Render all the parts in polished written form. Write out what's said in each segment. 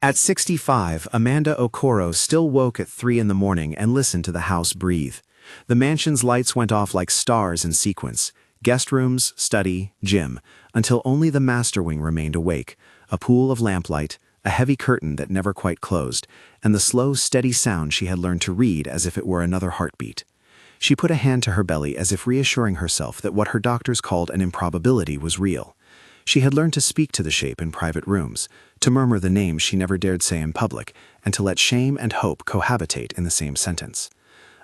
At 65, Amanda Okoro still woke at 3 in the morning and listened to the house breathe. The mansion's lights went off like stars in sequence: guest rooms, study, gym, until only the master wing remained awake, a pool of lamplight, a heavy curtain that never quite closed, and the slow, steady sound she had learned to read as if it were another heartbeat. She put a hand to her belly as if reassuring herself that what her doctors called an improbability was real. She had learned to speak to the shape in private rooms, to murmur the names she never dared say in public, and to let shame and hope cohabitate in the same sentence.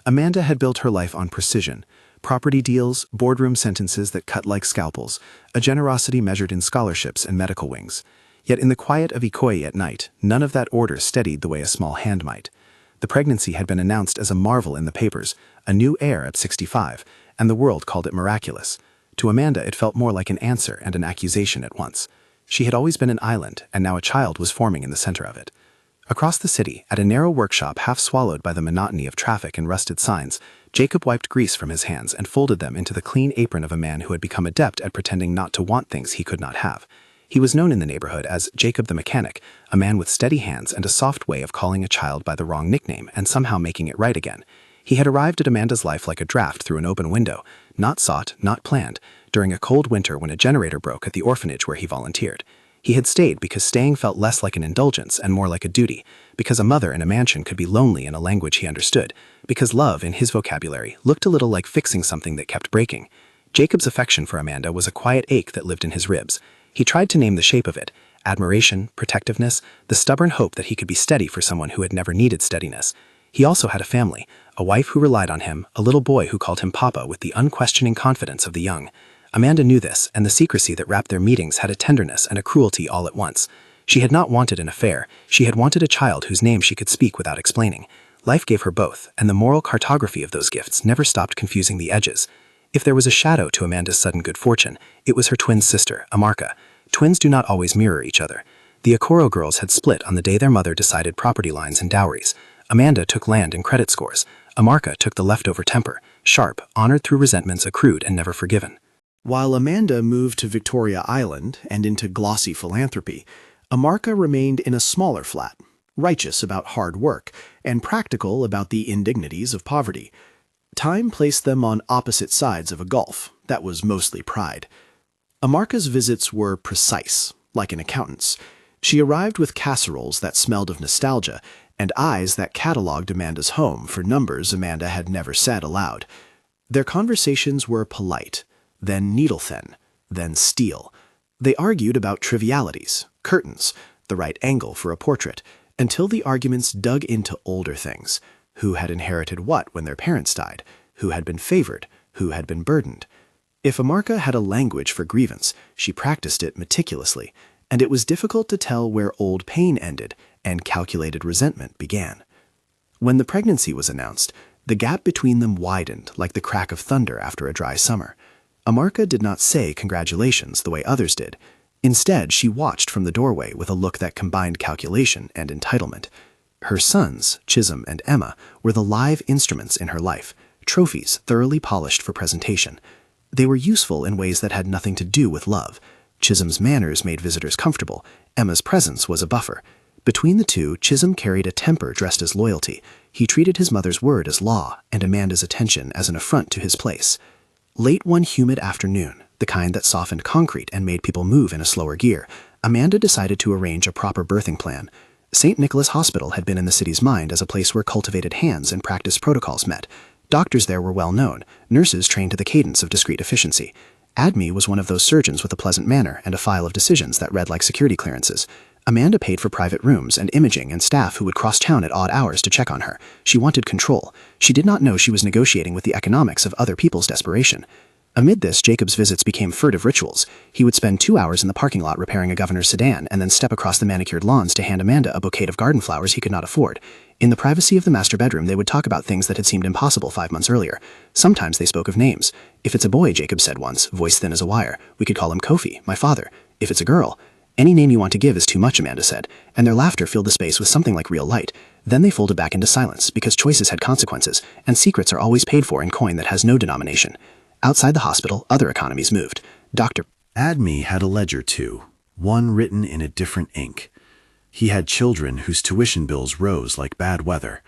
Amanda had built her life on precision: property deals, boardroom sentences that cut like scalpels, a generosity measured in scholarships and medical wings. Yet in the quiet of Ikoyi at night, none of that order steadied the way a small hand might. The pregnancy had been announced as a marvel in the papers, a new heir at 65, and the world called it miraculous. To Amanda, it felt more like an answer and an accusation at once. She had always been an island, and now a child was forming in the center of it. Across the city, at a narrow workshop half swallowed by the monotony of traffic and rusted signs, Jacob wiped grease from his hands and folded them into the clean apron of a man who had become adept at pretending not to want things he could not have. He was known in the neighborhood as Jacob the Mechanic, a man with steady hands and a soft way of calling a child by the wrong nickname and somehow making it right again. He had arrived at Amanda's life like a draft through an open window, not sought, not planned, during a cold winter when a generator broke at the orphanage where he volunteered. He had stayed because staying felt less like an indulgence and more like a duty, because a mother in a mansion could be lonely in a language he understood, because love, in his vocabulary, looked a little like fixing something that kept breaking. Jacob's affection for Amanda was a quiet ache that lived in his ribs. He tried to name the shape of it: admiration, protectiveness, the stubborn hope that he could be steady for someone who had never needed steadiness. He also had a family, a wife who relied on him, a little boy who called him Papa with the unquestioning confidence of the young. Amanda knew this, and the secrecy that wrapped their meetings had a tenderness and a cruelty all at once. She had not wanted an affair; she had wanted a child whose name she could speak without explaining. Life gave her both, and the moral cartography of those gifts never stopped confusing the edges. If there was a shadow to Amanda's sudden good fortune, it was her twin sister, Amarka. Twins do not always mirror each other. The Okoro girls had split on the day their mother decided property lines and dowries. Amanda took land and credit scores. Amarka took the leftover temper, sharp, honored through resentments accrued and never forgiven. While Amanda moved to Victoria Island and into glossy philanthropy, Amarka remained in a smaller flat, righteous about hard work and practical about the indignities of poverty. Time placed them on opposite sides of a gulf that was mostly pride. Amarka's visits were precise, like an accountant's. She arrived with casseroles that smelled of nostalgia and eyes that catalogued Amanda's home for numbers Amanda had never said aloud. Their conversations were polite, then needle-thin, then steel. They argued about trivialities, curtains, the right angle for a portrait, until the arguments dug into older things: who had inherited what when their parents died, who had been favored, who had been burdened. If Amarka had a language for grievance, she practiced it meticulously, and it was difficult to tell where old pain ended and calculated resentment began. When the pregnancy was announced, the gap between them widened like the crack of thunder after a dry summer. Amarka did not say congratulations the way others did. Instead, she watched from the doorway with a look that combined calculation and entitlement. Her sons, Chisholm and Emma, were the live instruments in her life, trophies thoroughly polished for presentation. They were useful in ways that had nothing to do with love. Chisholm's manners made visitors comfortable. Emma's presence was a buffer. Between the two, Chisholm carried a temper dressed as loyalty. He treated his mother's word as law and Amanda's attention as an affront to his place. Late one humid afternoon, the kind that softened concrete and made people move in a slower gear, Amanda decided to arrange a proper birthing plan. St. Nicholas Hospital had been in the city's mind as a place where cultivated hands and practiced protocols met. Doctors there were well known, nurses trained to the cadence of discreet efficiency. Admi was one of those surgeons with a pleasant manner and a file of decisions that read like security clearances. Amanda paid for private rooms and imaging and staff who would cross town at odd hours to check on her. She wanted control. She did not know she was negotiating with the economics of other people's desperation. Amid this, Jacob's visits became furtive rituals. He would spend 2 hours in the parking lot repairing a governor's sedan and then step across the manicured lawns to hand Amanda a bouquet of garden flowers he could not afford. In the privacy of the master bedroom, they would talk about things that had seemed impossible 5 months earlier. Sometimes they spoke of names. "If it's a boy," Jacob said once, voice thin as a wire, "we could call him Kofi, my father. If it's a girl, any name you want to give is too much," Amanda said, and their laughter filled the space with something like real light. Then they folded back into silence, because choices had consequences, and secrets are always paid for in coin that has no denomination. Outside the hospital, other economies moved. Dr. Admi had a ledger too, one written in a different ink. He had children whose tuition bills rose like bad weather.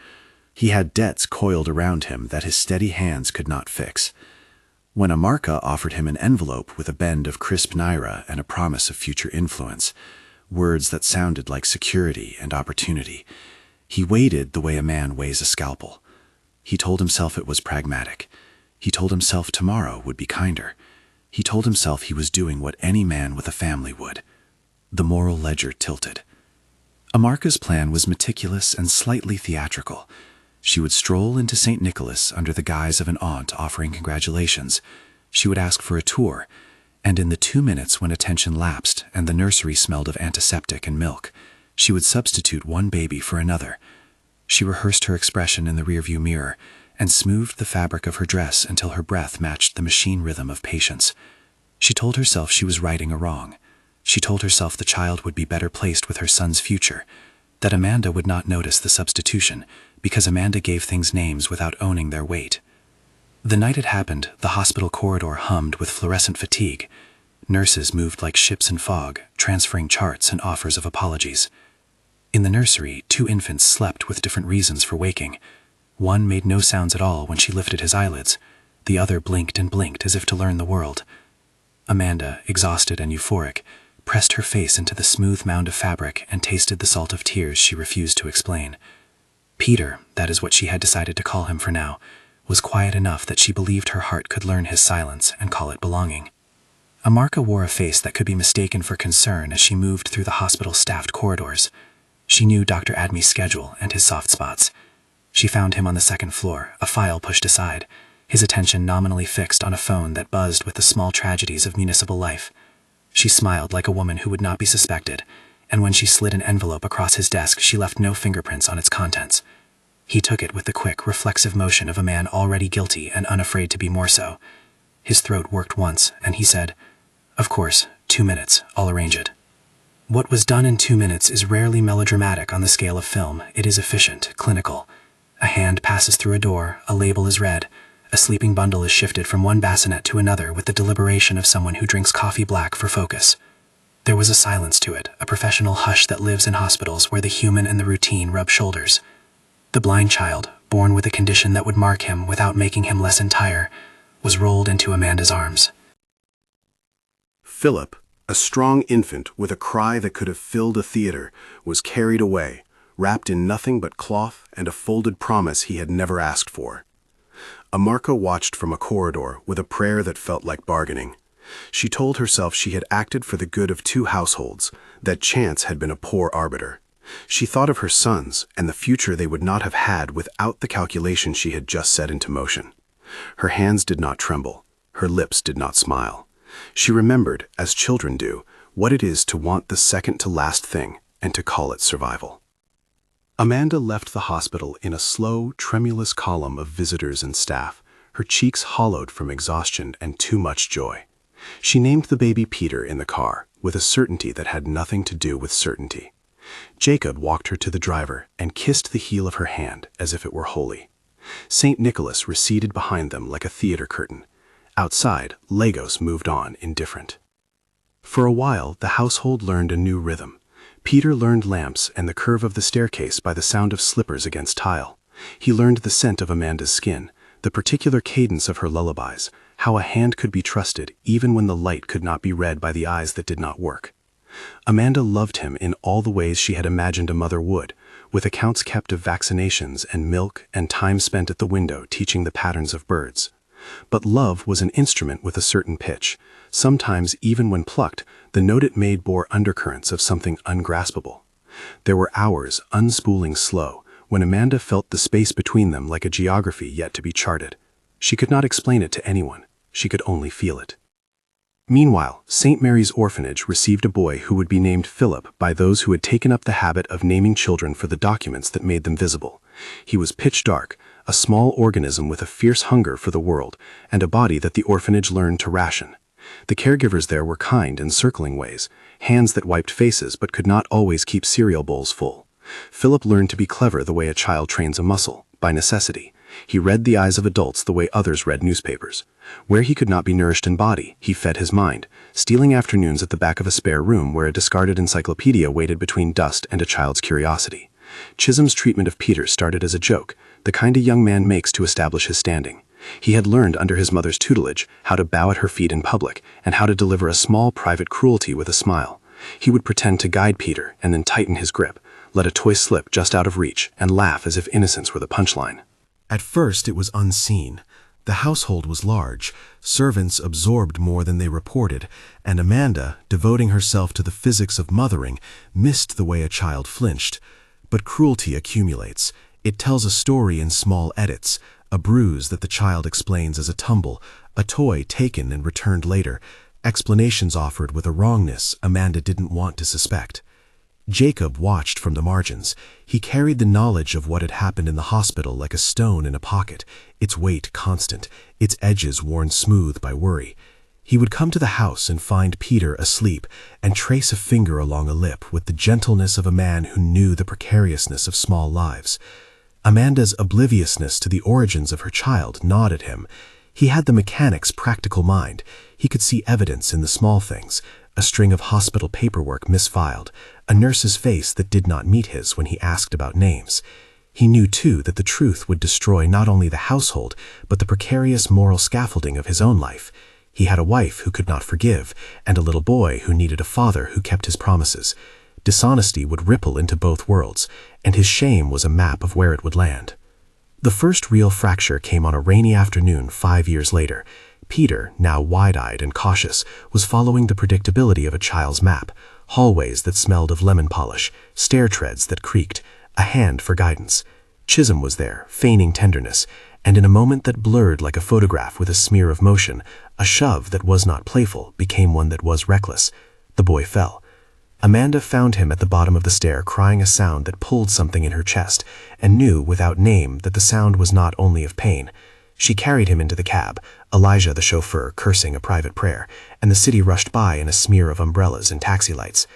He had debts coiled around him that his steady hands could not fix. When Amarka offered him an envelope with a bend of crisp naira and a promise of future influence, words that sounded like security and opportunity, he waited the way a man weighs a scalpel. He told himself it was pragmatic. He told himself tomorrow would be kinder. He told himself he was doing what any man with a family would. The moral ledger tilted. Amarka's plan was meticulous and slightly theatrical. She would stroll into St. Nicholas under the guise of an aunt offering congratulations. She would ask for a tour, and in the 2 minutes when attention lapsed and the nursery smelled of antiseptic and milk, she would substitute one baby for another. She rehearsed her expression in the rearview mirror and smoothed the fabric of her dress until her breath matched the machine rhythm of patience. She told herself she was righting a wrong. She told herself the child would be better placed with her son's future, that Amanda would not notice the substitution because Amanda gave things names without owning their weight. The night it happened, the hospital corridor hummed with fluorescent fatigue. Nurses moved like ships in fog, transferring charts and offers of apologies. In the nursery, 2 infants slept with different reasons for waking. One made no sounds at all when she lifted his eyelids. The other blinked and blinked as if to learn the world. Amanda, exhausted and euphoric, pressed her face into the smooth mound of fabric and tasted the salt of tears she refused to explain. Peter, that is what she had decided to call him for now, was quiet enough that she believed her heart could learn his silence and call it belonging. Amarka wore a face that could be mistaken for concern as she moved through the hospital's staffed corridors. She knew Dr. Adme's schedule and his soft spots. She found him on the 2nd floor, a file pushed aside, his attention nominally fixed on a phone that buzzed with the small tragedies of municipal life. She smiled like a woman who would not be suspected, and when she slid an envelope across his desk, she left no fingerprints on its contents. He took it with the quick, reflexive motion of a man already guilty and unafraid to be more so. His throat worked once, and he said, "Of course, 2 minutes, I'll arrange it." What was done in 2 minutes is rarely melodramatic on the scale of film. It is efficient, clinical. A hand passes through a door, a label is read, a sleeping bundle is shifted from one bassinet to another with the deliberation of someone who drinks coffee black for focus. There was a silence to it, a professional hush that lives in hospitals where the human and the routine rub shoulders. The blind child, born with a condition that would mark him without making him less entire, was rolled into Amanda's arms. Philip, a strong infant with a cry that could have filled a theater, was carried away, wrapped in nothing but cloth and a folded promise he had never asked for. Amarka watched from a corridor with a prayer that felt like bargaining. She told herself she had acted for the good of 2 households, that chance had been a poor arbiter. She thought of her sons and the future they would not have had without the calculation she had just set into motion. Her hands did not tremble. Her lips did not smile. She remembered, as children do, what it is to want the second-to-last thing and to call it survival. Amanda left the hospital in a slow, tremulous column of visitors and staff, her cheeks hollowed from exhaustion and too much joy. She named the baby Peter in the car, with a certainty that had nothing to do with certainty. Jacob walked her to the driver and kissed the heel of her hand as if it were holy. St. Nicholas receded behind them like a theater curtain. Outside, Lagos moved on indifferent. For a while, the household learned a new rhythm. Peter learned lamps and the curve of the staircase by the sound of slippers against tile. He learned the scent of Amanda's skin, the particular cadence of her lullabies, how a hand could be trusted even when the light could not be read by the eyes that did not work. Amanda loved him in all the ways she had imagined a mother would, with accounts kept of vaccinations and milk and time spent at the window teaching the patterns of birds. But love was an instrument with a certain pitch. Sometimes, even when plucked, the note it made bore undercurrents of something ungraspable. There were hours, unspooling slow, when Amanda felt the space between them like a geography yet to be charted. She could not explain it to anyone. She could only feel it. Meanwhile, St. Mary's Orphanage received a boy who would be named Philip by those who had taken up the habit of naming children for the documents that made them visible. He was pitch dark, a small organism with a fierce hunger for the world, and a body that the orphanage learned to ration. The caregivers there were kind in circling ways, hands that wiped faces but could not always keep cereal bowls full. Philip learned to be clever the way a child trains a muscle, by necessity, He read the eyes of adults the way others read newspapers. Where he could not be nourished in body, he fed his mind, stealing afternoons at the back of a spare room where a discarded encyclopedia waited between dust and a child's curiosity. Chisholm's treatment of Peter started as a joke, the kind a young man makes to establish his standing. He had learned under his mother's tutelage how to bow at her feet in public and how to deliver a small private cruelty with a smile. He would pretend to guide Peter and then tighten his grip, let a toy slip just out of reach, and laugh as if innocence were the punchline. At first it was unseen. The household was large, servants absorbed more than they reported, and Amanda, devoting herself to the physics of mothering, missed the way a child flinched. But cruelty accumulates. It tells a story in small edits, a bruise that the child explains as a tumble, a toy taken and returned later, explanations offered with a wrongness Amanda didn't want to suspect. Jacob watched from the margins. He carried the knowledge of what had happened in the hospital like a stone in a pocket, its weight constant, its edges worn smooth by worry. He would come to the house and find Peter asleep and trace a finger along a lip with the gentleness of a man who knew the precariousness of small lives. Amanda's obliviousness to the origins of her child gnawed at him. He had the mechanic's practical mind. He could see evidence in the small things, a string of hospital paperwork misfiled, a nurse's face that did not meet his when he asked about names. He knew, too, that the truth would destroy not only the household, but the precarious moral scaffolding of his own life. He had a wife who could not forgive, and a little boy who needed a father who kept his promises. Dishonesty would ripple into both worlds, and his shame was a map of where it would land. The first real fracture came on a rainy afternoon 5 years later. Peter, now wide-eyed and cautious, was following the predictability of a child's map, hallways that smelled of lemon polish, stair treads that creaked, a hand for guidance. Chisholm was there, feigning tenderness, and in a moment that blurred like a photograph with a smear of motion, a shove that was not playful became one that was reckless. The boy fell. Amanda found him at the bottom of the stair crying a sound that pulled something in her chest, and knew without name that the sound was not only of pain. She carried him into the cab, Elijah the chauffeur cursing a private prayer, and the city rushed by in a smear of umbrellas and taxi lights.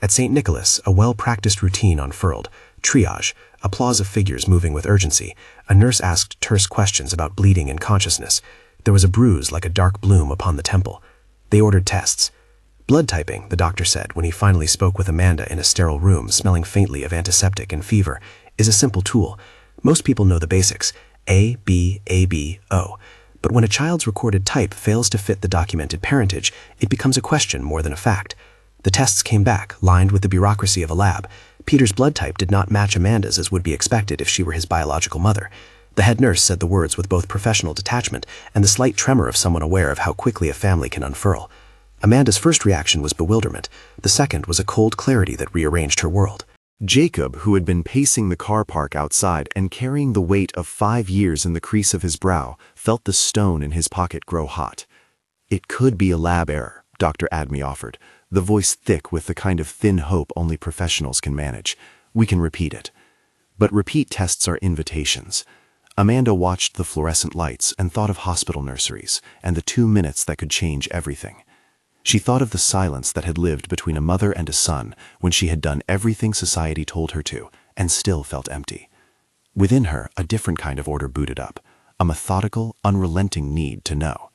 At St. Nicholas, a well-practiced routine unfurled. Triage, applause of figures moving with urgency. A nurse asked terse questions about bleeding and consciousness. There was a bruise like a dark bloom upon the temple. They ordered tests. Blood typing, the doctor said when he finally spoke with Amanda in a sterile room smelling faintly of antiseptic and fever, is a simple tool. Most people know the basics. A, B, A, B, O. But when a child's recorded type fails to fit the documented parentage, it becomes a question more than a fact. The tests came back, lined with the bureaucracy of a lab. Peter's blood type did not match Amanda's as would be expected if she were his biological mother. The head nurse said the words with both professional detachment and the slight tremor of someone aware of how quickly a family can unfurl. Amanda's first reaction was bewilderment. The second was a cold clarity that rearranged her world. Jacob, who had been pacing the car park outside and carrying the weight of 5 years in the crease of his brow, felt the stone in his pocket grow hot. "It could be a lab error," Dr. Adme offered, the voice thick with the kind of thin hope only professionals can manage. "We can repeat it." But repeat tests are invitations. Amanda watched the fluorescent lights and thought of hospital nurseries and the 2 minutes that could change everything. She thought of the silence that had lived between a mother and a son when she had done everything society told her to and still felt empty. Within her, a different kind of order booted up, a methodical, unrelenting need to know.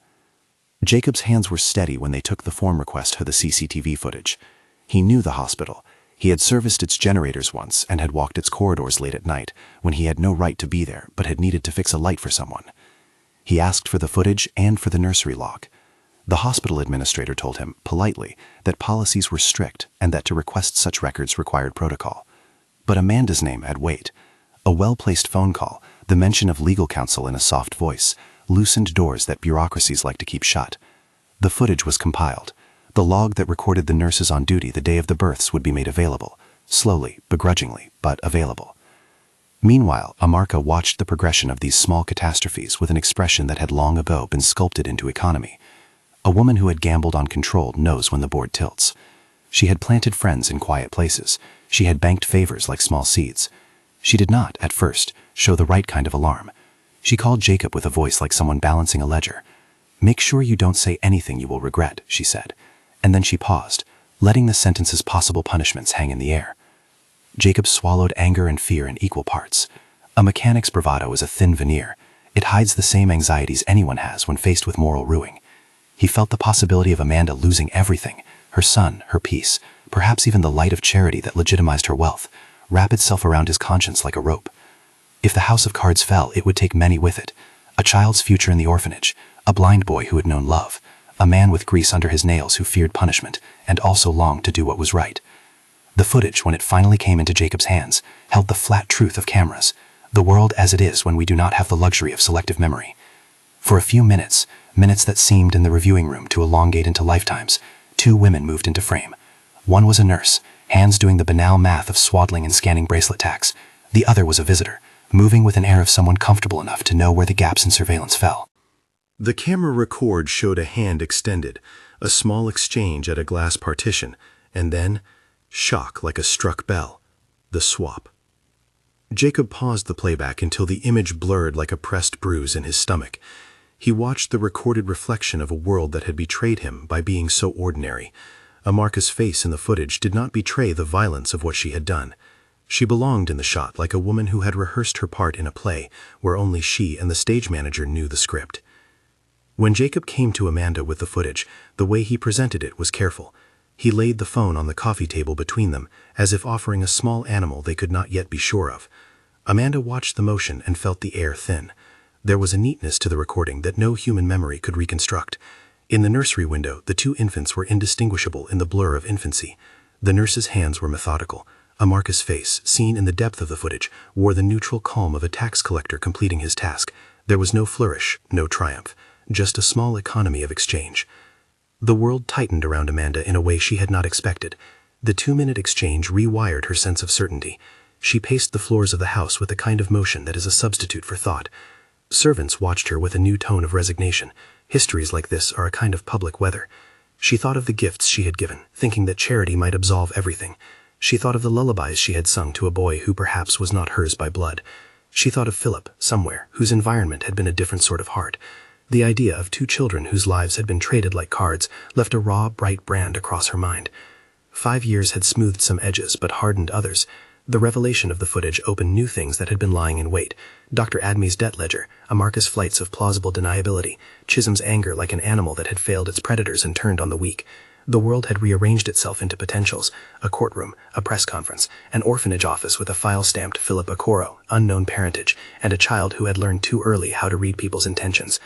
Jacob's hands were steady when they took the form request for the CCTV footage. He knew the hospital. He had serviced its generators once and had walked its corridors late at night when he had no right to be there but had needed to fix a light for someone. He asked for the footage and for the nursery log. The hospital administrator told him, politely, that policies were strict and that to request such records required protocol. But Amanda's name had weight. A well-placed phone call, the mention of legal counsel in a soft voice, loosened doors that bureaucracies like to keep shut. The footage was compiled. The log that recorded the nurses on duty the day of the births would be made available, slowly, begrudgingly, but available. Meanwhile, Amarka watched the progression of these small catastrophes with an expression that had long ago been sculpted into economy. A woman who had gambled on control knows when the board tilts. She had planted friends in quiet places. She had banked favors like small seeds. She did not, at first, show the right kind of alarm. She called Jacob with a voice like someone balancing a ledger. "Make sure you don't say anything you will regret," she said. And then she paused, letting the sentence's possible punishments hang in the air. Jacob swallowed anger and fear in equal parts. A mechanic's bravado is a thin veneer. It hides the same anxieties anyone has when faced with moral ruin. He felt the possibility of Amanda losing everything, her son, her peace, perhaps even the light of charity that legitimized her wealth, wrap itself around his conscience like a rope. If the house of cards fell, it would take many with it. A child's future in the orphanage, a blind boy who had known love, a man with grease under his nails who feared punishment and also longed to do what was right. The footage, when it finally came into Jacob's hands, held the flat truth of cameras, the world as it is when we do not have the luxury of selective memory. For a few minutes that seemed in the reviewing room to elongate into lifetimes, two women moved into frame. One was a nurse, hands doing the banal math of swaddling and scanning bracelet tacks. The other was a visitor, moving with an air of someone comfortable enough to know where the gaps in surveillance fell. The camera record showed a hand extended, a small exchange at a glass partition, and then, shock like a struck bell, the swap. Jacob paused the playback until the image blurred like a pressed bruise in his stomach. He watched the recorded reflection of a world that had betrayed him by being so ordinary. Amarka's face in the footage did not betray the violence of what she had done. She belonged in the shot like a woman who had rehearsed her part in a play where only she and the stage manager knew the script. When Jacob came to Amanda with the footage, the way he presented it was careful. He laid the phone on the coffee table between them, as if offering a small animal they could not yet be sure of. Amanda watched the motion and felt the air thin. There was a neatness to the recording that no human memory could reconstruct. In the nursery window, the two infants were indistinguishable in the blur of infancy. The nurse's hands were methodical. Amarka's face, seen in the depth of the footage, wore the neutral calm of a tax collector completing his task. There was no flourish, no triumph, just a small economy of exchange. The world tightened around Amanda in a way she had not expected. The 2-minute exchange rewired her sense of certainty. She paced the floors of the house with the kind of motion that is a substitute for thought. Servants watched her with a new tone of resignation. Histories like this are a kind of public weather. She thought of the gifts she had given, thinking that charity might absolve everything. She thought of the lullabies she had sung to a boy who perhaps was not hers by blood. She thought of Philip, somewhere, whose environment had been a different sort of heart. The idea of two children whose lives had been traded like cards left a raw, bright brand across her mind. 5 years had smoothed some edges but hardened others. The revelation of the footage opened new things that had been lying in wait. Dr. Adme's debt ledger, Amarka's flights of plausible deniability, Chisholm's anger like an animal that had failed its predators and turned on the weak. The world had rearranged itself into potentials: a courtroom, a press conference, an orphanage office with a file stamped Philip Okoro, unknown parentage, and a child who had learned too early how to read people's intentions.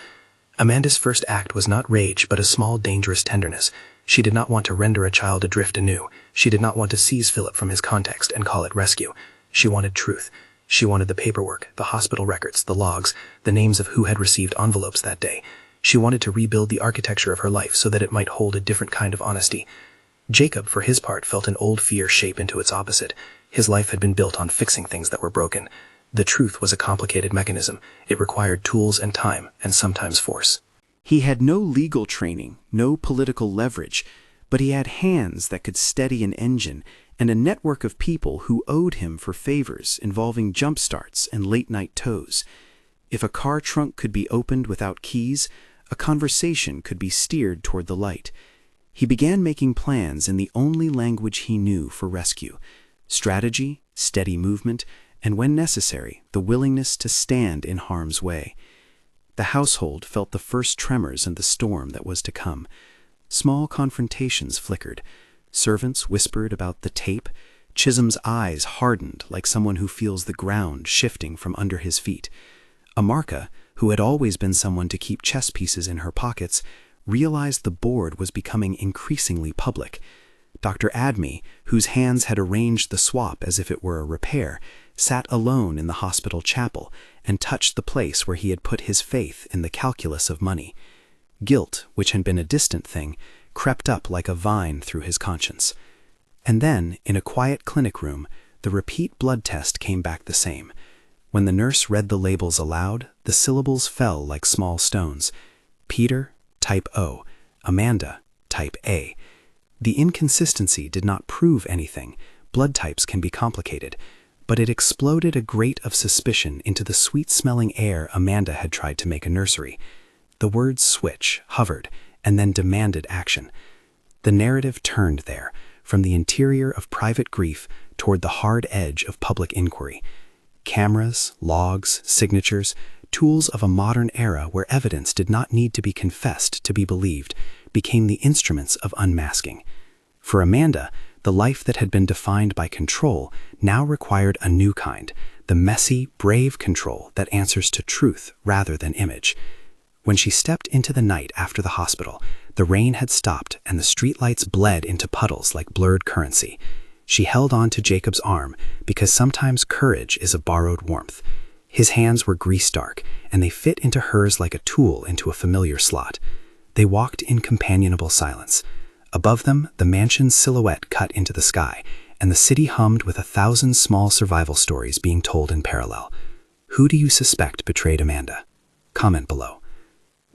Amanda's first act was not rage but a small dangerous tenderness. She did not want to render a child adrift anew. She did not want to seize Philip from his context and call it rescue. She wanted truth. She wanted the paperwork, the hospital records, the logs, the names of who had received envelopes that day. She wanted to rebuild the architecture of her life so that it might hold a different kind of honesty. Jacob, for his part, felt an old fear shape into its opposite. His life had been built on fixing things that were broken. The truth was a complicated mechanism. It required tools and time, and sometimes force. He had no legal training, no political leverage, but he had hands that could steady an engine and a network of people who owed him for favors involving jump starts and late-night tows. If a car trunk could be opened without keys, a conversation could be steered toward the light. He began making plans in the only language he knew for rescue: strategy, steady movement, and when necessary, the willingness to stand in harm's way. The household felt the first tremors in the storm that was to come. Small confrontations flickered. Servants whispered about the tape. Chisholm's eyes hardened like someone who feels the ground shifting from under his feet. Amarka, who had always been someone to keep chess pieces in her pockets, realized the board was becoming increasingly public. Dr. Adme, whose hands had arranged the swap as if it were a repair, sat alone in the hospital chapel and touched the place where he had put his faith in the calculus of money. Guilt, which had been a distant thing, crept up like a vine through his conscience. And then, in a quiet clinic room, the repeat blood test came back the same. When the nurse read the labels aloud, the syllables fell like small stones. Peter, type O. Amanda, type A. The inconsistency did not prove anything. Blood types can be complicated. But it exploded a grate of suspicion into the sweet-smelling air Amanda had tried to make a nursery. The word switch hovered and then demanded action. The narrative turned there, from the interior of private grief toward the hard edge of public inquiry. Cameras, logs, signatures, tools of a modern era where evidence did not need to be confessed to be believed, became the instruments of unmasking. For Amanda, the life that had been defined by control now required a new kind, the messy, brave control that answers to truth rather than image. When she stepped into the night after the hospital, the rain had stopped and the streetlights bled into puddles like blurred currency. She held on to Jacob's arm because sometimes courage is a borrowed warmth. His hands were grease-dark, and they fit into hers like a tool into a familiar slot. They walked in companionable silence. Above them, the mansion's silhouette cut into the sky, and the city hummed with 1,000 small survival stories being told in parallel. Who do you suspect betrayed Amanda? Comment below.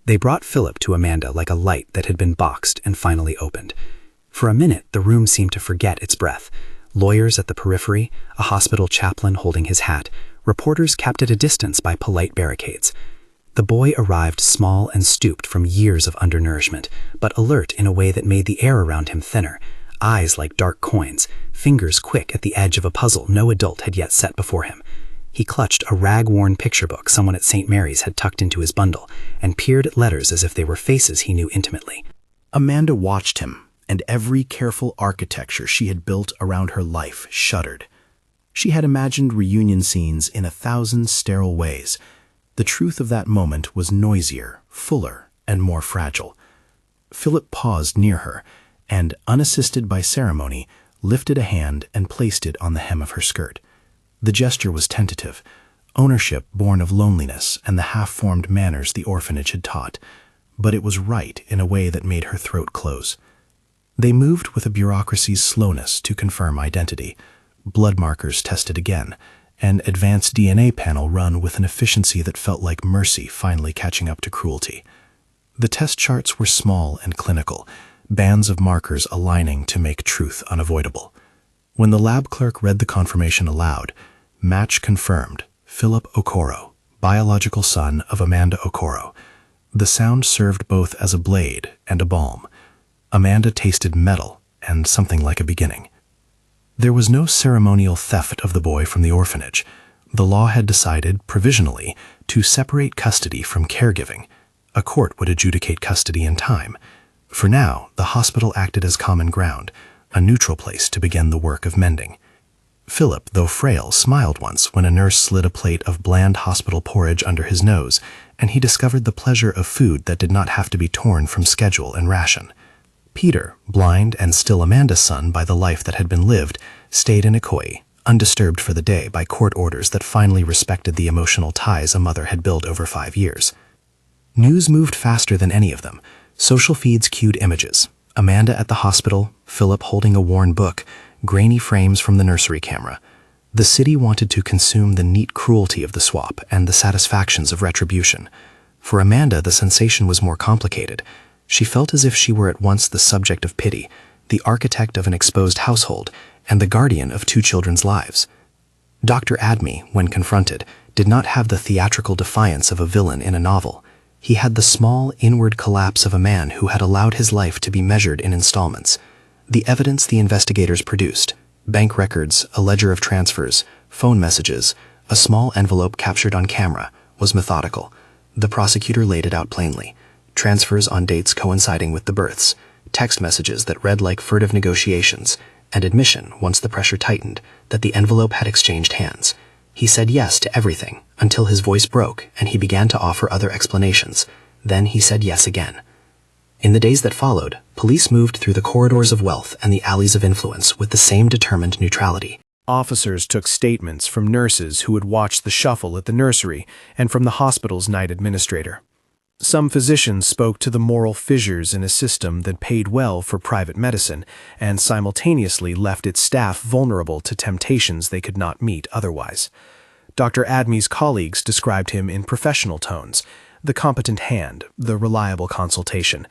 They brought Philip to Amanda like a light that had been boxed and finally opened. For a minute, the room seemed to forget its breath. Lawyers at the periphery, a hospital chaplain holding his hat, reporters kept at a distance by polite barricades. The boy arrived small and stooped from years of undernourishment, but alert in a way that made the air around him thinner, eyes like dark coins, fingers quick at the edge of a puzzle no adult had yet set before him. He clutched a rag-worn picture book someone at St. Mary's had tucked into his bundle, and peered at letters as if they were faces he knew intimately. Amanda watched him, and every careful architecture she had built around her life shuddered. She had imagined reunion scenes in 1,000 sterile ways. The truth of that moment was noisier, fuller, and more fragile. Philip paused near her, and, unassisted by ceremony, lifted a hand and placed it on the hem of her skirt. The gesture was tentative, ownership born of loneliness and the half-formed manners the orphanage had taught, but it was right in a way that made her throat close. They moved with a bureaucracy's slowness to confirm identity, blood markers tested again, an advanced DNA panel run with an efficiency that felt like mercy finally catching up to cruelty. The test charts were small and clinical, bands of markers aligning to make truth unavoidable. When the lab clerk read the confirmation aloud, match confirmed, Philip Okoro, biological son of Amanda Okoro. The sound served both as a blade and a balm. Amanda tasted metal and something like a beginning. There was no ceremonial theft of the boy from the orphanage. The law had decided, provisionally, to separate custody from caregiving. A court would adjudicate custody in time. For now, the hospital acted as common ground, a neutral place to begin the work of mending. Philip, though frail, smiled once when a nurse slid a plate of bland hospital porridge under his nose, and he discovered the pleasure of food that did not have to be torn from schedule and ration. Peter, blind and still Amanda's son by the life that had been lived, stayed in Ikoyi, undisturbed for the day by court orders that finally respected the emotional ties a mother had built over 5 years. News moved faster than any of them. Social feeds cued images. Amanda at the hospital, Philip holding a worn book, grainy frames from the nursery camera. The city wanted to consume the neat cruelty of the swap and the satisfactions of retribution. For Amanda, the sensation was more complicated. She felt as if she were at once the subject of pity, the architect of an exposed household, and the guardian of 2 children's lives. Dr. Admi, when confronted, did not have the theatrical defiance of a villain in a novel. He had the small, inward collapse of a man who had allowed his life to be measured in installments. The evidence the investigators produced, bank records, a ledger of transfers, phone messages, a small envelope captured on camera, was methodical. The prosecutor laid it out plainly. Transfers on dates coinciding with the births, text messages that read like furtive negotiations, and admission, once the pressure tightened, that the envelope had exchanged hands. He said yes to everything, until his voice broke and he began to offer other explanations. Then he said yes again. In the days that followed, police moved through the corridors of wealth and the alleys of influence with the same determined neutrality. Officers took statements from nurses who had watched the shuffle at the nursery and from the hospital's night administrator. Some physicians spoke to the moral fissures in a system that paid well for private medicine and simultaneously left its staff vulnerable to temptations they could not meet otherwise. Dr. Admi's colleagues described him in professional tones, the competent hand, the reliable consultation.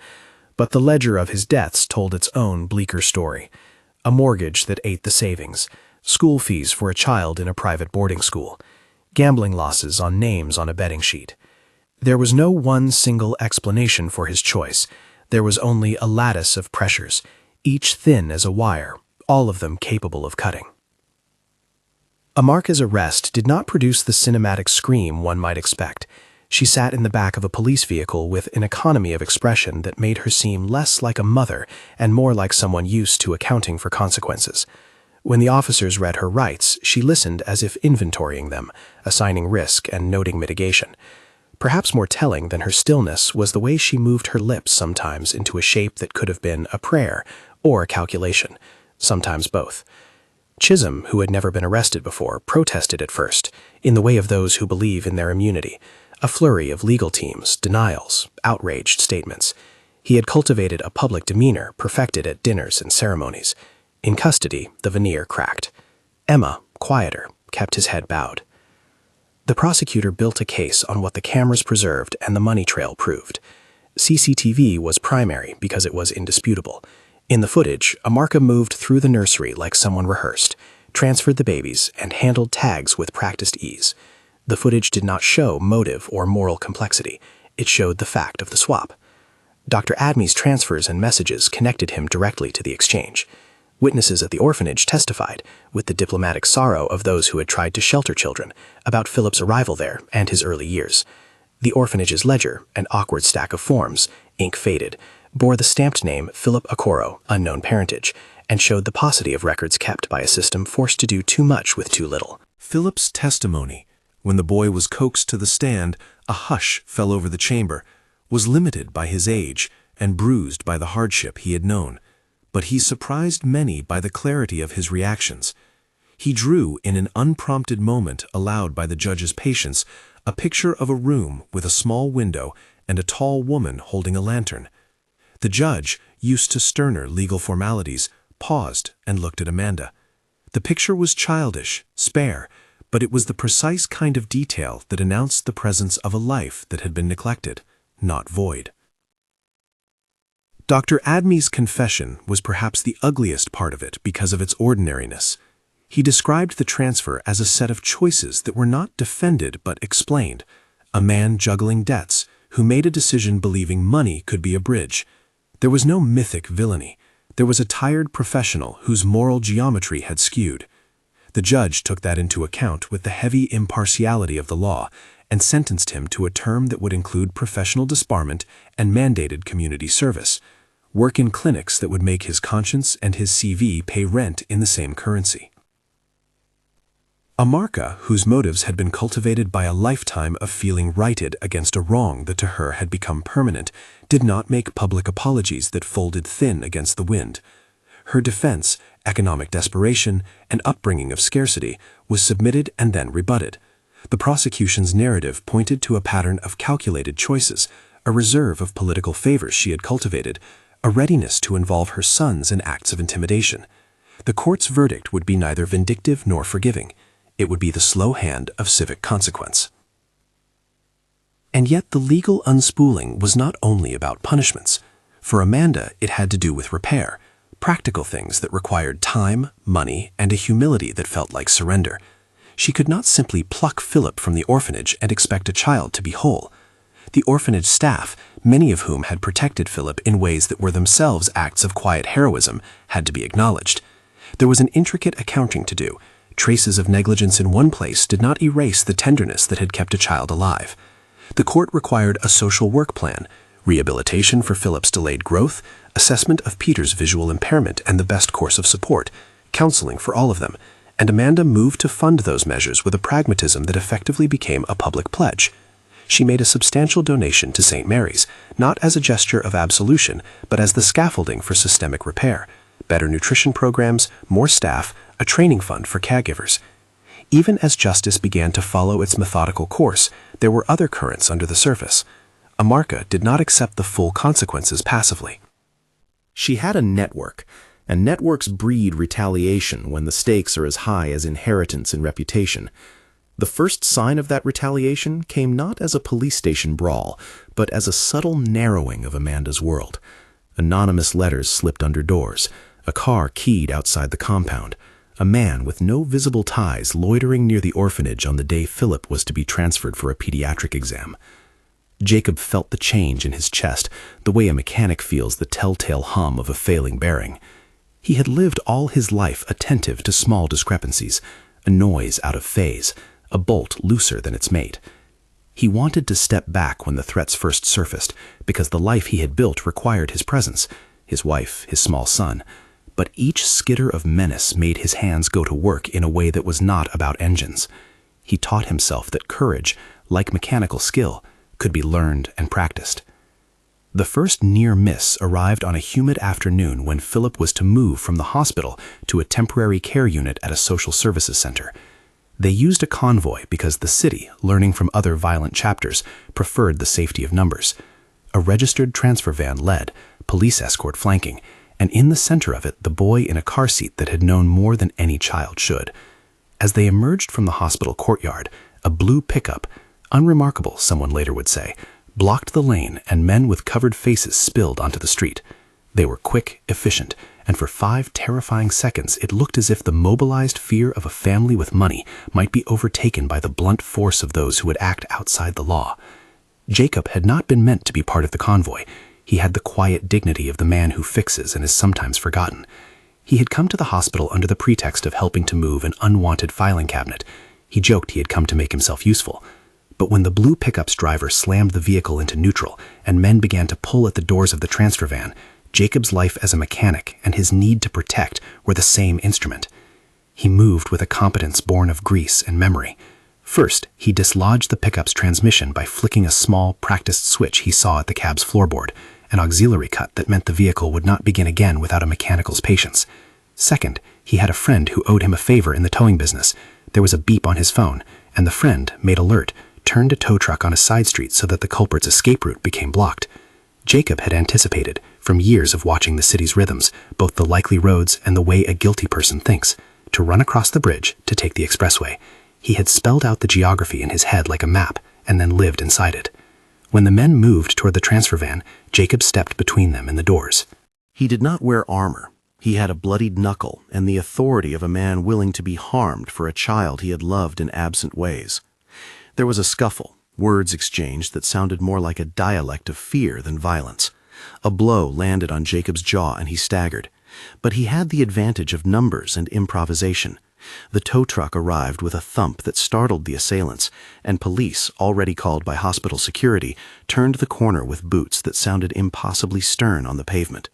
But the ledger of his deaths told its own bleaker story. A mortgage that ate the savings, school fees for a child in a private boarding school, gambling losses on names on a betting sheet. There was no one single explanation for his choice. There was only a lattice of pressures, each thin as a wire, all of them capable of cutting. Amarka's arrest did not produce the cinematic scream one might expect. She sat in the back of a police vehicle with an economy of expression that made her seem less like a mother and more like someone used to accounting for consequences. When the officers read her rights, she listened as if inventorying them, assigning risk and noting mitigation. Perhaps more telling than her stillness was the way she moved her lips sometimes into a shape that could have been a prayer or a calculation, sometimes both. Chisholm, who had never been arrested before, protested at first, in the way of those who believe in their immunity. A flurry of legal teams, denials, outraged statements. He had cultivated a public demeanor perfected at dinners and ceremonies. In custody, the veneer cracked. Emma, quieter, kept his head bowed. The prosecutor built a case on what the cameras preserved and the money trail proved. CCTV was primary because it was indisputable. In the footage, Amarka moved through the nursery like someone rehearsed, transferred the babies, and handled tags with practiced ease. The footage did not show motive or moral complexity. It showed the fact of the swap. Dr. Adme's transfers and messages connected him directly to the exchange. Witnesses at the orphanage testified, with the diplomatic sorrow of those who had tried to shelter children, about Philip's arrival there and his early years. The orphanage's ledger, an awkward stack of forms, ink faded, bore the stamped name Philip Okoro, unknown parentage, and showed the paucity of records kept by a system forced to do too much with too little. Philip's testimony, when the boy was coaxed to the stand, a hush fell over the chamber, was limited by his age and bruised by the hardship he had known. But he surprised many by the clarity of his reactions. He drew, in an unprompted moment allowed by the judge's patience, a picture of a room with a small window and a tall woman holding a lantern. The judge, used to sterner legal formalities, paused and looked at Amanda. The picture was childish, spare, but it was the precise kind of detail that announced the presence of a life that had been neglected, not void. Dr. Adme's confession was perhaps the ugliest part of it because of its ordinariness. He described the transfer as a set of choices that were not defended but explained. A man juggling debts, who made a decision believing money could be a bridge. There was no mythic villainy. There was a tired professional whose moral geometry had skewed. The judge took that into account with the heavy impartiality of the law and sentenced him to a term that would include professional disbarment and mandated community service, work in clinics that would make his conscience and his CV pay rent in the same currency. Amarka, whose motives had been cultivated by a lifetime of feeling righted against a wrong that to her had become permanent, did not make public apologies that folded thin against the wind. Her defense, economic desperation, and upbringing of scarcity, was submitted and then rebutted. The prosecution's narrative pointed to a pattern of calculated choices, a reserve of political favors she had cultivated, a readiness to involve her sons in acts of intimidation. The court's verdict would be neither vindictive nor forgiving. It would be the slow hand of civic consequence. And yet the legal unspooling was not only about punishments. For Amanda, it had to do with repair, practical things that required time, money, and a humility that felt like surrender. She could not simply pluck Philip from the orphanage and expect a child to be whole. The orphanage staff, many of whom had protected Philip in ways that were themselves acts of quiet heroism, had to be acknowledged. There was an intricate accounting to do. Traces of negligence in one place did not erase the tenderness that had kept a child alive. The court required a social work plan, rehabilitation for Philip's delayed growth, assessment of Peter's visual impairment and the best course of support, counseling for all of them, and Amanda moved to fund those measures with a pragmatism that effectively became a public pledge. She made a substantial donation to St. Mary's, not as a gesture of absolution, but as the scaffolding for systemic repair, better nutrition programs, more staff, a training fund for caregivers. Even as justice began to follow its methodical course, there were other currents under the surface. Amarka did not accept the full consequences passively. She had a network, and networks breed retaliation when the stakes are as high as inheritance and reputation. The first sign of that retaliation came not as a police station brawl, but as a subtle narrowing of Amanda's world. Anonymous letters slipped under doors, a car keyed outside the compound, a man with no visible ties loitering near the orphanage on the day Philip was to be transferred for a pediatric exam. Jacob felt the change in his chest, the way a mechanic feels the telltale hum of a failing bearing. He had lived all his life attentive to small discrepancies, a noise out of phase, a bolt looser than its mate. He wanted to step back when the threats first surfaced, because the life he had built required his presence, his wife, his small son. But each skitter of menace made his hands go to work in a way that was not about engines. He taught himself that courage, like mechanical skill, could be learned and practiced. The first near miss arrived on a humid afternoon when Philip was to move from the hospital to a temporary care unit at a social services center. They used a convoy because the city, learning from other violent chapters, preferred the safety of numbers. A registered transfer van led, police escort flanking, and in the center of it the boy in a car seat that had known more than any child should. As they emerged from the hospital courtyard, a blue pickup, unremarkable, someone later would say, blocked the lane and men with covered faces spilled onto the street. They were quick, efficient, and for 5 terrifying seconds it looked as if the mobilized fear of a family with money might be overtaken by the blunt force of those who would act outside the law. Jacob had not been meant to be part of the convoy. He had the quiet dignity of the man who fixes and is sometimes forgotten. He had come to the hospital under the pretext of helping to move an unwanted filing cabinet. He joked he had come to make himself useful. But when the blue pickup's driver slammed the vehicle into neutral and men began to pull at the doors of the transfer van, Jacob's life as a mechanic and his need to protect were the same instrument. He moved with a competence born of grease and memory. First, he dislodged the pickup's transmission by flicking a small, practiced switch he saw at the cab's floorboard, an auxiliary cut that meant the vehicle would not begin again without a mechanical's patience. Second, he had a friend who owed him a favor in the towing business. There was a beep on his phone, and the friend, made alert, turned a tow truck on a side street so that the culprit's escape route became blocked. Jacob had anticipated, from years of watching the city's rhythms, both the likely roads and the way a guilty person thinks, to run across the bridge, to take the expressway. He had spelled out the geography in his head like a map, and then lived inside it. When the men moved toward the transfer van, Jacob stepped between them and the doors. He did not wear armor. He had a bloodied knuckle and the authority of a man willing to be harmed for a child he had loved in absent ways. There was a scuffle, words exchanged that sounded more like a dialect of fear than violence. A blow landed on Jacob's jaw and he staggered. But he had the advantage of numbers and improvisation. The tow truck arrived with a thump that startled the assailants, and police, already called by hospital security, turned the corner with boots that sounded impossibly stern on the pavement.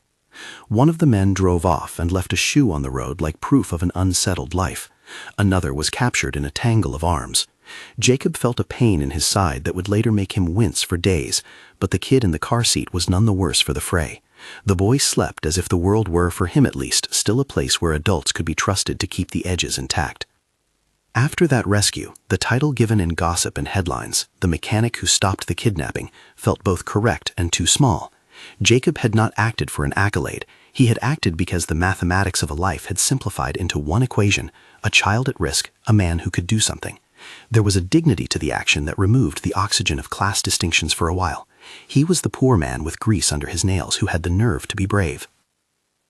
One of the men drove off and left a shoe on the road like proof of an unsettled life. Another was captured in a tangle of arms. Jacob felt a pain in his side that would later make him wince for days, but the kid in the car seat was none the worse for the fray. The boy slept as if the world were, for him at least, still a place where adults could be trusted to keep the edges intact. After that rescue, the title given in gossip and headlines, "The Mechanic Who Stopped the Kidnapping," felt both correct and too small. Jacob had not acted for an accolade. He had acted because the mathematics of a life had simplified into one equation: a child at risk, a man who could do something. There was a dignity to the action that removed the oxygen of class distinctions for a while. He was the poor man with grease under his nails who had the nerve to be brave.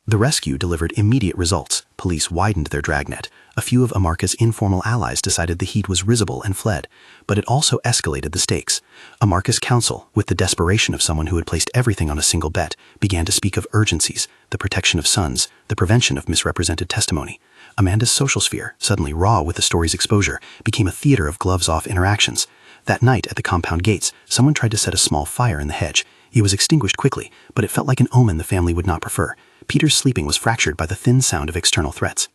The rescue delivered immediate results. Police widened their dragnet. A few of Amarka's informal allies decided the heat was risible and fled, but it also escalated the stakes. Amarka's council, with the desperation of someone who had placed everything on a single bet, began to speak of urgencies, the protection of sons, the prevention of misrepresented testimony. Amanda's social sphere, suddenly raw with the story's exposure, became a theater of gloves-off interactions. That night at the compound gates, someone tried to set a small fire in the hedge. It was extinguished quickly, but it felt like an omen the family would not prefer. Peter's sleeping was fractured by the thin sound of external threats.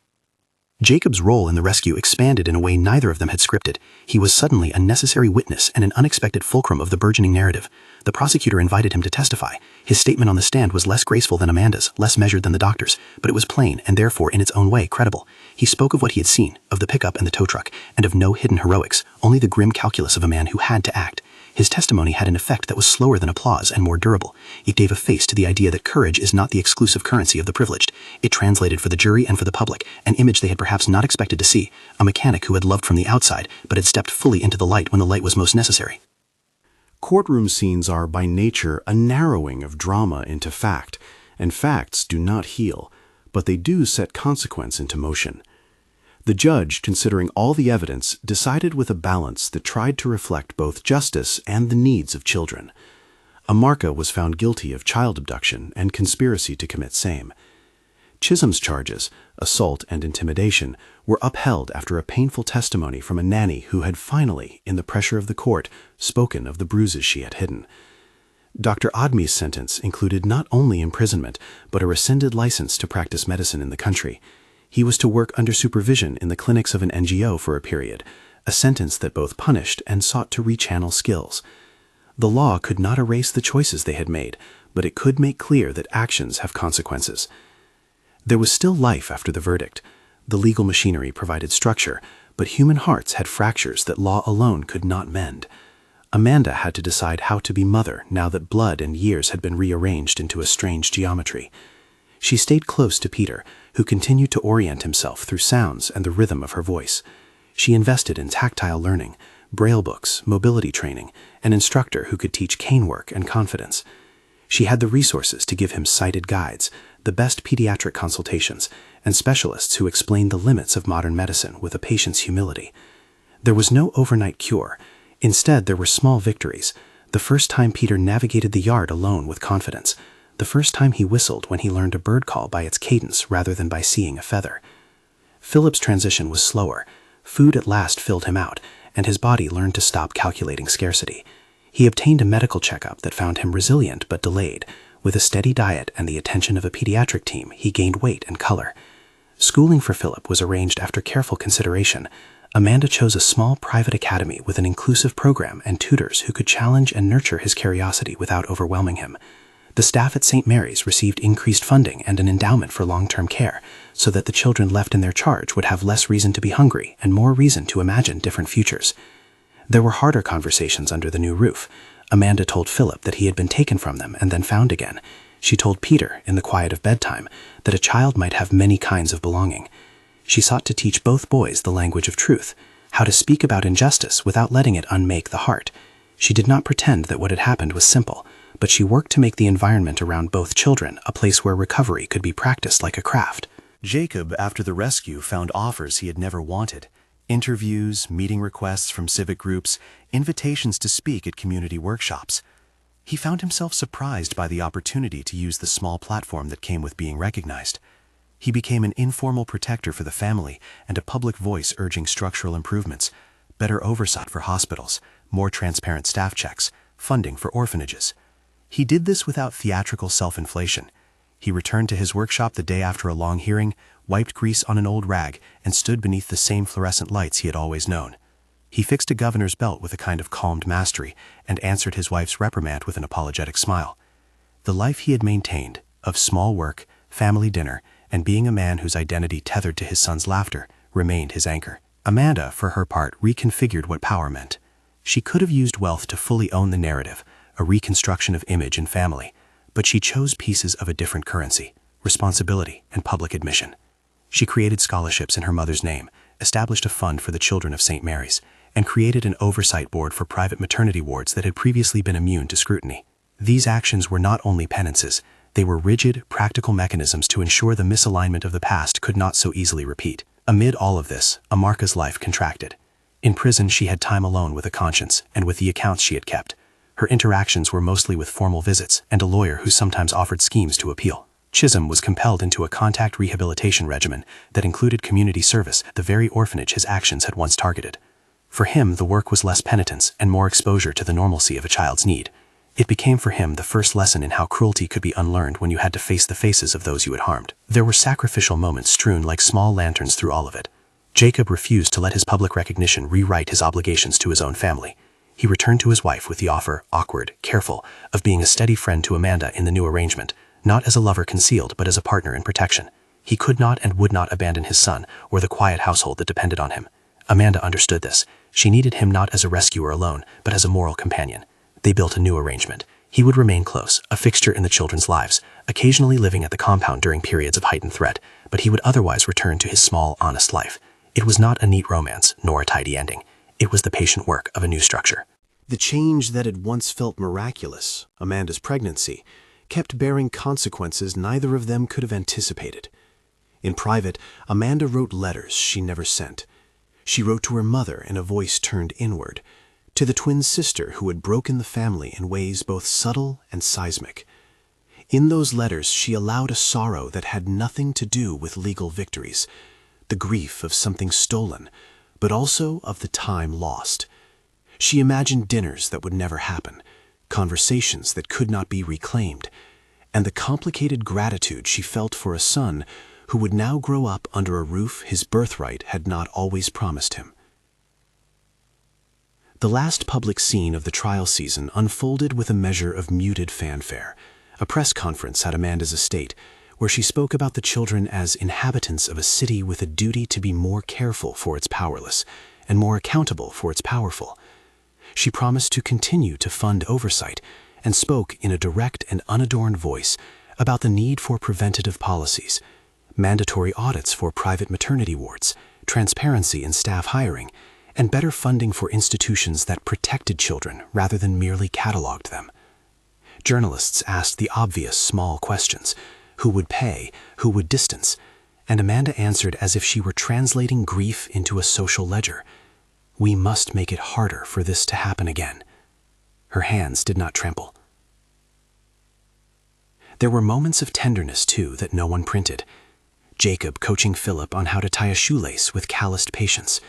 Jacob's role in the rescue expanded in a way neither of them had scripted. He was suddenly a necessary witness and an unexpected fulcrum of the burgeoning narrative. The prosecutor invited him to testify. His statement on the stand was less graceful than Amanda's, less measured than the doctor's, but it was plain and therefore in its own way credible. He spoke of what he had seen, of the pickup and the tow truck, and of no hidden heroics, only the grim calculus of a man who had to act. His testimony had an effect that was slower than applause and more durable. It gave a face to the idea that courage is not the exclusive currency of the privileged. It translated for the jury and for the public an image they had perhaps not expected to see, a mechanic who had loved from the outside but had stepped fully into the light when the light was most necessary. Courtroom scenes are by nature a narrowing of drama into fact, and facts do not heal, but they do set consequence into motion. The judge, considering all the evidence, decided with a balance that tried to reflect both justice and the needs of children. Amarka was found guilty of child abduction and conspiracy to commit same. Chisholm's charges, assault and intimidation, were upheld after a painful testimony from a nanny who had finally, in the pressure of the court, spoken of the bruises she had hidden. Dr. Odme's sentence included not only imprisonment, but a rescinded license to practice medicine in the country. He was to work under supervision in the clinics of an NGO for a period, a sentence that both punished and sought to rechannel skills. The law could not erase the choices they had made, but it could make clear that actions have consequences. There was still life after the verdict. The legal machinery provided structure, but human hearts had fractures that law alone could not mend. Amanda had to decide how to be mother now that blood and years had been rearranged into a strange geometry. She stayed close to Peter, who continued to orient himself through sounds and the rhythm of her voice. She invested in tactile learning, braille books, mobility training, an instructor who could teach cane work and confidence. She had the resources to give him sighted guides, the best pediatric consultations, and specialists who explained the limits of modern medicine with a patient's humility. There was no overnight cure. Instead, there were small victories. The first time Peter navigated the yard alone with confidence. The first time he whistled when he learned a bird call by its cadence rather than by seeing a feather. Philip's transition was slower. Food at last filled him out, and his body learned to stop calculating scarcity. He obtained a medical checkup that found him resilient but delayed. With a steady diet and the attention of a pediatric team, he gained weight and color. Schooling for Philip was arranged after careful consideration. Amanda chose a small private academy with an inclusive program and tutors who could challenge and nurture his curiosity without overwhelming him. The staff at St. Mary's received increased funding and an endowment for long-term care, so that the children left in their charge would have less reason to be hungry and more reason to imagine different futures. There were harder conversations under the new roof. Amanda told Philip that he had been taken from them and then found again. She told Peter, in the quiet of bedtime, that a child might have many kinds of belonging. She sought to teach both boys the language of truth, how to speak about injustice without letting it unmake the heart. She did not pretend that what had happened was simple, but she worked to make the environment around both children a place where recovery could be practiced like a craft. Jacob, after the rescue, found offers he had never wanted. Interviews, meeting requests from civic groups, invitations to speak at community workshops. He found himself surprised by the opportunity to use the small platform that came with being recognized. He became an informal protector for the family and a public voice urging structural improvements, better oversight for hospitals, more transparent staff checks, funding for orphanages. He did this without theatrical self-inflation. He returned to his workshop the day after a long hearing, wiped grease on an old rag, and stood beneath the same fluorescent lights he had always known. He fixed a governor's belt with a kind of calmed mastery and answered his wife's reprimand with an apologetic smile. The life he had maintained, of small work, family dinner, and being a man whose identity tethered to his son's laughter, remained his anchor. Amanda, for her part, reconfigured what power meant. She could have used wealth to fully own the narrative, a reconstruction of image and family, but she chose pieces of a different currency, responsibility and public admission. She created scholarships in her mother's name, established a fund for the children of St. Mary's, and created an oversight board for private maternity wards that had previously been immune to scrutiny. These actions were not only penances, they were rigid, practical mechanisms to ensure the misalignment of the past could not so easily repeat. Amid all of this, Amarka's life contracted. In prison, she had time alone with a conscience and with the accounts she had kept. Her interactions were mostly with formal visits and a lawyer who sometimes offered schemes to appeal. Chisholm was compelled into a contact rehabilitation regimen that included community service, the very orphanage his actions had once targeted. For him, the work was less penitence and more exposure to the normalcy of a child's need. It became for him the first lesson in how cruelty could be unlearned when you had to face the faces of those you had harmed. There were sacrificial moments strewn like small lanterns through all of it. Jacob refused to let his public recognition rewrite his obligations to his own family. He returned to his wife with the offer, awkward, careful, of being a steady friend to Amanda in the new arrangement, not as a lover concealed but as a partner in protection. He could not and would not abandon his son or the quiet household that depended on him. Amanda understood this. She needed him not as a rescuer alone, but as a moral companion. They built a new arrangement. He would remain close, a fixture in the children's lives, occasionally living at the compound during periods of heightened threat, but he would otherwise return to his small, honest life. It was not a neat romance, nor a tidy ending. It was the patient work of a new structure. The change that had once felt miraculous, Amanda's pregnancy, kept bearing consequences neither of them could have anticipated. In private, Amanda wrote letters she never sent. She wrote to her mother in a voice turned inward, to the twin sister who had broken the family in ways both subtle and seismic. In those letters, she allowed a sorrow that had nothing to do with legal victories, the grief of something stolen, but also of the time lost. She imagined dinners that would never happen, conversations that could not be reclaimed, and the complicated gratitude she felt for a son who would now grow up under a roof his birthright had not always promised him. The last public scene of the trial season unfolded with a measure of muted fanfare, a press conference at Amanda's estate, where she spoke about the children as inhabitants of a city with a duty to be more careful for its powerless and more accountable for its powerful. She promised to continue to fund oversight and spoke in a direct and unadorned voice about the need for preventative policies, mandatory audits for private maternity wards, transparency in staff hiring, and better funding for institutions that protected children rather than merely cataloged them. Journalists asked the obvious small questions: who would pay, who would distance, and Amanda answered as if she were translating grief into a social ledger. We must make it harder for this to happen again. Her hands did not tremble. There were moments of tenderness, too, that no one printed. Jacob coaching Philip on how to tie a shoelace with calloused patience.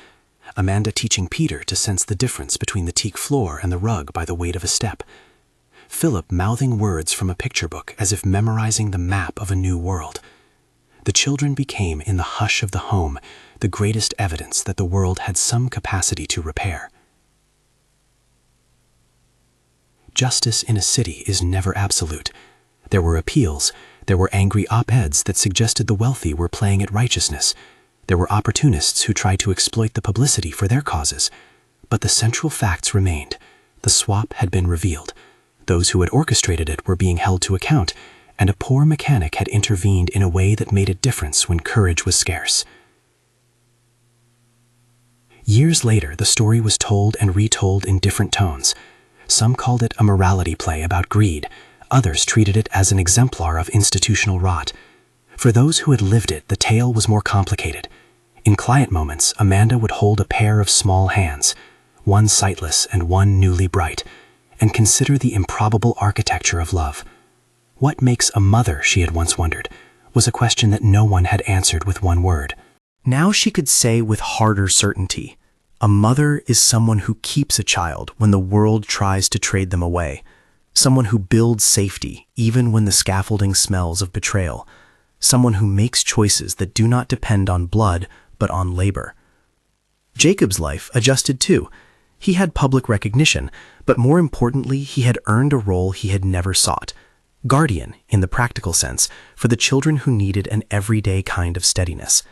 Amanda teaching Peter to sense the difference between the teak floor and the rug by the weight of a step. Philip mouthing words from a picture book as if memorizing the map of a new world. The children became, in the hush of the home, the greatest evidence that the world had some capacity to repair. Justice in a city is never absolute. There were appeals. There were angry op-eds that suggested the wealthy were playing at righteousness. There were opportunists who tried to exploit the publicity for their causes. But the central facts remained. The swap had been revealed. Those who had orchestrated it were being held to account, and a poor mechanic had intervened in a way that made a difference when courage was scarce. Years later, the story was told and retold in different tones. Some called it a morality play about greed. Others treated it as an exemplar of institutional rot. For those who had lived it, the tale was more complicated. In quiet moments, Amanda would hold a pair of small hands, one sightless and one newly bright, and consider the improbable architecture of love. What makes a mother, she had once wondered, was a question that no one had answered with one word. Now she could say with harder certainty, a mother is someone who keeps a child when the world tries to trade them away, someone who builds safety even when the scaffolding smells of betrayal, someone who makes choices that do not depend on blood but on labor. Jacob's life adjusted too. He had public recognition, but more importantly, he had earned a role he had never sought. Guardian, in the practical sense, for the children who needed an everyday kind of steadiness.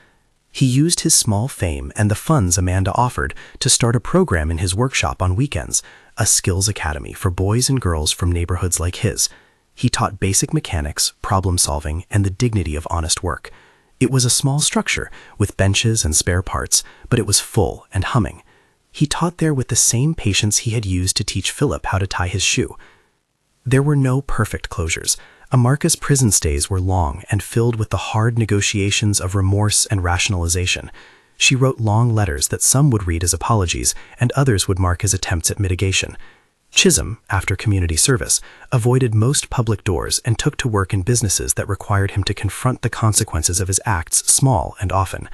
He used his small fame and the funds Amanda offered to start a program in his workshop on weekends, a skills academy for boys and girls from neighborhoods like his. He taught basic mechanics, problem solving, and the dignity of honest work. It was a small structure with benches and spare parts, but it was full and humming. He taught there with the same patience he had used to teach Philip how to tie his shoe. There were no perfect closures. Amarka's prison stays were long and filled with the hard negotiations of remorse and rationalization. She wrote long letters that some would read as apologies and others would mark as attempts at mitigation. Chisholm, after community service, avoided most public doors and took to work in businesses that required him to confront the consequences of his acts small and often.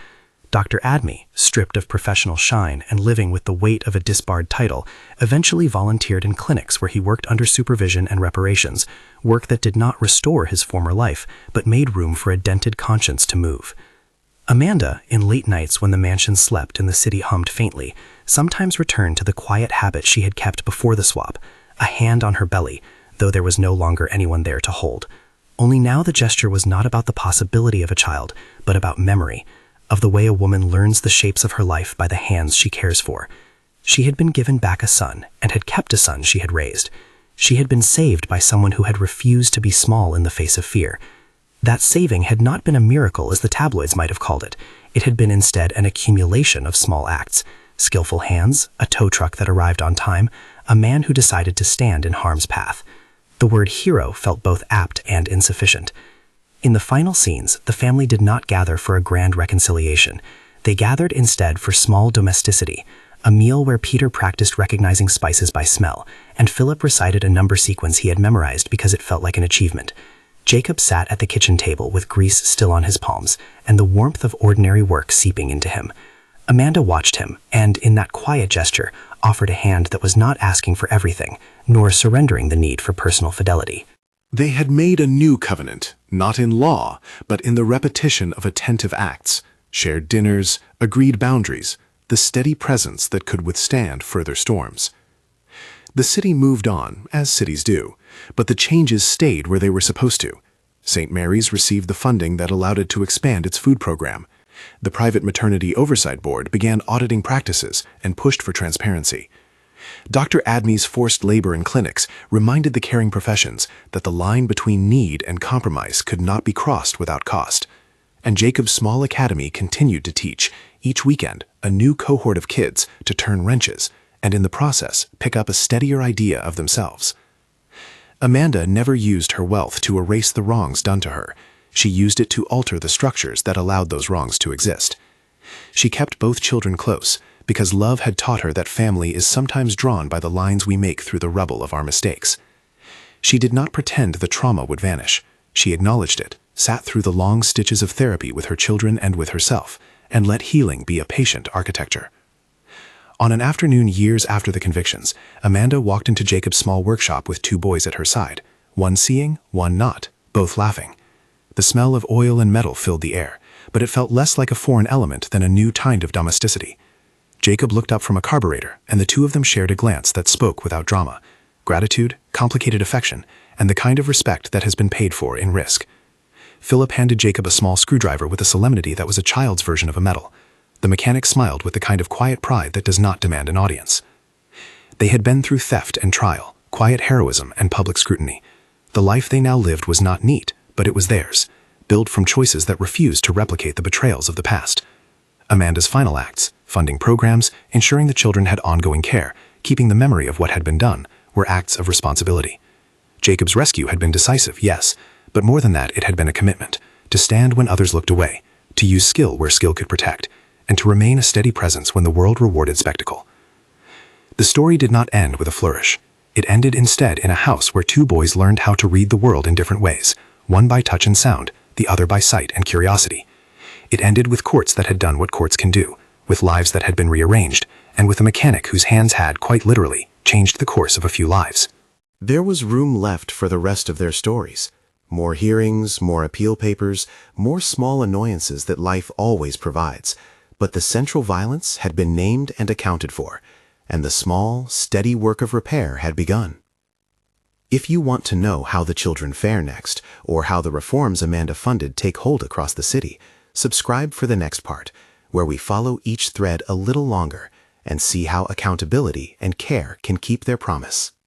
Dr. Adme, stripped of professional shine and living with the weight of a disbarred title, eventually volunteered in clinics where he worked under supervision and reparations, work that did not restore his former life, but made room for a dented conscience to move. Amanda, in late nights when the mansion slept and the city hummed faintly, sometimes returned to the quiet habit she had kept before the swap, a hand on her belly, though there was no longer anyone there to hold. Only now the gesture was not about the possibility of a child, but about memory, of the way a woman learns the shapes of her life by the hands she cares for. She had been given back a son, and had kept a son she had raised. She had been saved by someone who had refused to be small in the face of fear. That saving had not been a miracle as the tabloids might have called it. It had been instead an accumulation of small acts, skillful hands, a tow truck that arrived on time, a man who decided to stand in harm's path. The word hero felt both apt and insufficient. In the final scenes, the family did not gather for a grand reconciliation. They gathered instead for small domesticity, a meal where Peter practiced recognizing spices by smell, and Philip recited a number sequence he had memorized because it felt like an achievement. Jacob sat at the kitchen table with grease still on his palms and the warmth of ordinary work seeping into him. Amanda watched him and, in that quiet gesture, offered a hand that was not asking for everything, nor surrendering the need for personal fidelity. They had made a new covenant, not in law, but in the repetition of attentive acts, shared dinners, agreed boundaries, the steady presence that could withstand further storms. The city moved on, as cities do, but the changes stayed where they were supposed to. St. Mary's received the funding that allowed it to expand its food program. The private maternity oversight board began auditing practices and pushed for transparency. Dr. Adme's forced labor in clinics reminded the caring professions that the line between need and compromise could not be crossed without cost. And Jacob's small academy continued to teach, each weekend, a new cohort of kids to turn wrenches, and in the process pick up a steadier idea of themselves. Amanda never used her wealth to erase the wrongs done to her. She used it to alter the structures that allowed those wrongs to exist. She kept both children close, because love had taught her that family is sometimes drawn by the lines we make through the rubble of our mistakes. She did not pretend the trauma would vanish. She acknowledged it, sat through the long stitches of therapy with her children and with herself, and let healing be a patient architecture. On an afternoon years after the convictions, Amanda walked into Jacob's small workshop with two boys at her side, one seeing, one not, both laughing. The smell of oil and metal filled the air, but it felt less like a foreign element than a new kind of domesticity. Jacob looked up from a carburetor, and the two of them shared a glance that spoke without drama, gratitude, complicated affection, and the kind of respect that has been paid for in risk. Philip handed Jacob a small screwdriver with a solemnity that was a child's version of a medal. The mechanic smiled with the kind of quiet pride that does not demand an audience. They had been through theft and trial, quiet heroism and public scrutiny. The life they now lived was not neat, but it was theirs, built from choices that refused to replicate the betrayals of the past. Amanda's final acts, funding programs, ensuring the children had ongoing care, keeping the memory of what had been done, were acts of responsibility. Jacob's rescue had been decisive, yes, but more than that, it had been a commitment, to stand when others looked away, to use skill where skill could protect, and to remain a steady presence when the world rewarded spectacle. The story did not end with a flourish. It ended instead in a house where two boys learned how to read the world in different ways, one by touch and sound, the other by sight and curiosity. It ended with courts that had done what courts can do, with lives that had been rearranged, and with a mechanic whose hands had, quite literally, changed the course of a few lives. There was room left for the rest of their stories. More hearings, more appeal papers, more small annoyances that life always provides. But the central violence had been named and accounted for, and the small, steady work of repair had begun. If you want to know how the children fare next, or how the reforms Amanda funded take hold across the city, subscribe for the next part, where we follow each thread a little longer and see how accountability and care can keep their promise.